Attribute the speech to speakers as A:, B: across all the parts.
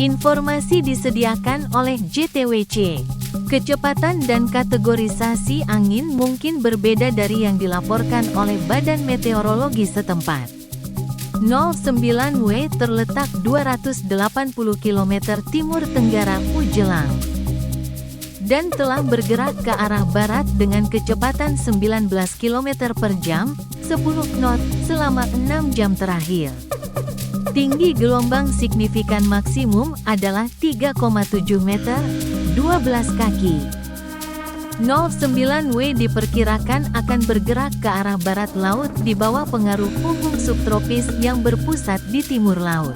A: Informasi disediakan oleh JTWC. Kecepatan dan kategorisasi angin mungkin berbeda dari yang dilaporkan oleh Badan Meteorologi setempat. 09W terletak 280 km timur tenggara Ujelang dan telah bergerak ke arah barat dengan kecepatan 19 km per jam, 10 knot, selama 6 jam terakhir. Tinggi gelombang signifikan maksimum adalah 3,7 meter, 12 kaki. 09W diperkirakan akan bergerak ke arah barat laut di bawah pengaruh punggung subtropis yang berpusat di timur laut.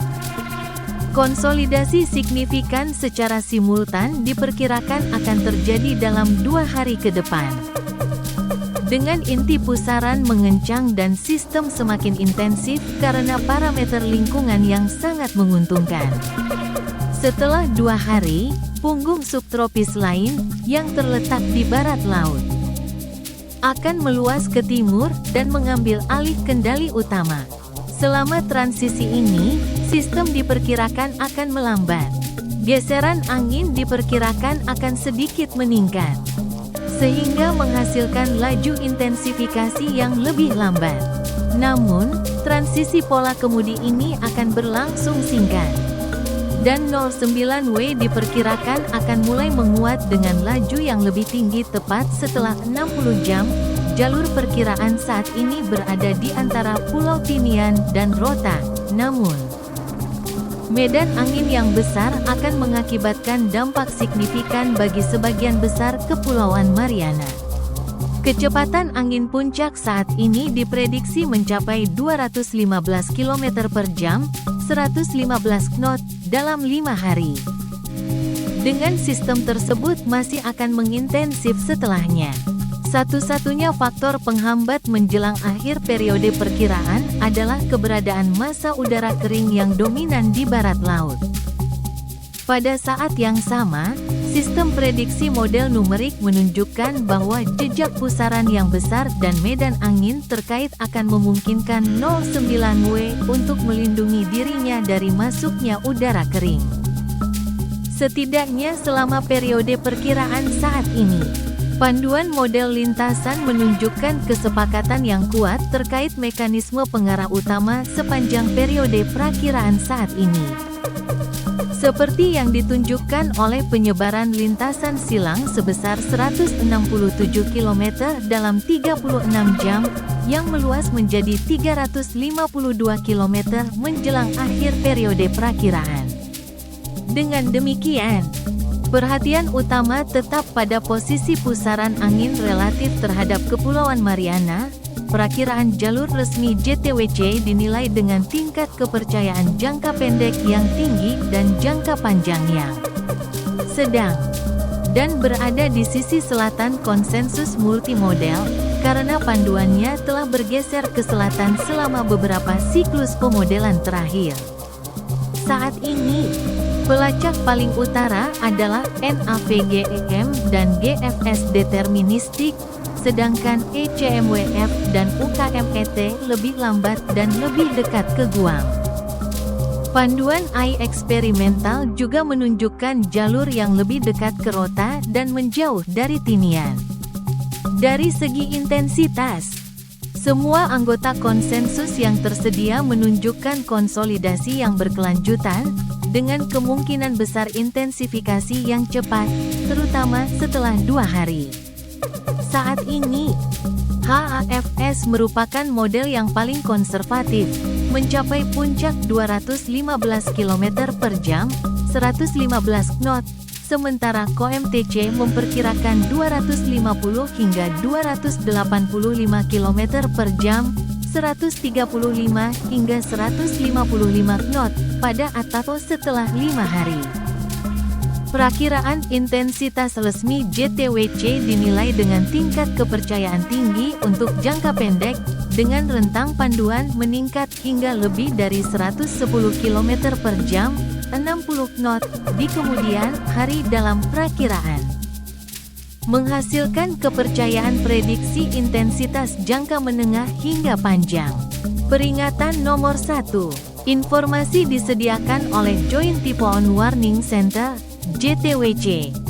A: Konsolidasi signifikan secara simultan diperkirakan akan terjadi dalam 2 hari ke depan. Dengan inti pusaran mengencang dan sistem semakin intensif karena parameter lingkungan yang sangat menguntungkan. Setelah 2 hari, punggung subtropis lain, yang terletak di barat laut, akan meluas ke timur dan mengambil alih kendali utama. Selama transisi ini, sistem diperkirakan akan melambat. Geseran angin diperkirakan akan sedikit meningkat, sehingga menghasilkan laju intensifikasi yang lebih lambat. Namun, transisi pola kemudi ini akan berlangsung singkat. Dan 09W diperkirakan akan mulai menguat dengan laju yang lebih tinggi tepat setelah 60 jam. Jalur perkiraan saat ini berada di antara Pulau Tinian dan Rota. Namun, medan angin yang besar akan mengakibatkan dampak signifikan bagi sebagian besar Kepulauan Mariana. Kecepatan angin puncak saat ini diprediksi mencapai 215 km per jam, 115 knot, dalam 5 hari. Dengan sistem tersebut masih akan mengintensif setelahnya. Satu-satunya faktor penghambat menjelang akhir periode perkiraan adalah keberadaan massa udara kering yang dominan di barat laut. Pada saat yang sama, sistem prediksi model numerik menunjukkan bahwa jejak pusaran yang besar dan medan angin terkait akan memungkinkan 09W untuk melindungi dirinya dari masuknya udara kering. Setidaknya selama periode perkiraan saat ini, panduan model lintasan menunjukkan kesepakatan yang kuat terkait mekanisme pengarah utama sepanjang periode perakiraan saat ini. Seperti yang ditunjukkan oleh penyebaran lintasan silang sebesar 167 km dalam 36 jam, yang meluas menjadi 352 km menjelang akhir periode perakiraan. Dengan demikian, perhatian utama tetap pada posisi pusaran angin relatif terhadap Kepulauan Mariana. Perakiraan jalur resmi JTWC dinilai dengan tingkat kepercayaan jangka pendek yang tinggi dan jangka panjang yang sedang, dan berada di sisi selatan konsensus multimodel, karena panduannya telah bergeser ke selatan selama beberapa siklus pemodelan terakhir. Saat ini, pelacak paling utara adalah NAVGEM dan GFS deterministik, sedangkan ECMWF dan UKMET lebih lambat dan lebih dekat ke Guam. Panduan AI eksperimental juga menunjukkan jalur yang lebih dekat ke Rota dan menjauh dari Tinian. Dari segi intensitas, semua anggota konsensus yang tersedia menunjukkan konsolidasi yang berkelanjutan, dengan kemungkinan besar intensifikasi yang cepat, terutama setelah 2 hari. Saat ini, HAFS merupakan model yang paling konservatif, mencapai puncak 215 km per jam, 115 knot, sementara KOMTC memperkirakan 250 hingga 285 km per jam, 135 hingga 155 knot, pada atau setelah 5 hari. Perakiraan intensitas resmi JTWC dinilai dengan tingkat kepercayaan tinggi untuk jangka pendek, dengan rentang panduan meningkat hingga lebih dari 110 km per jam, 60 knot, di kemudian hari dalam perakiraan. Menghasilkan kepercayaan prediksi intensitas jangka menengah hingga panjang. Peringatan nomor 1. Informasi disediakan oleh Joint Typhoon Warning Center, JTWC.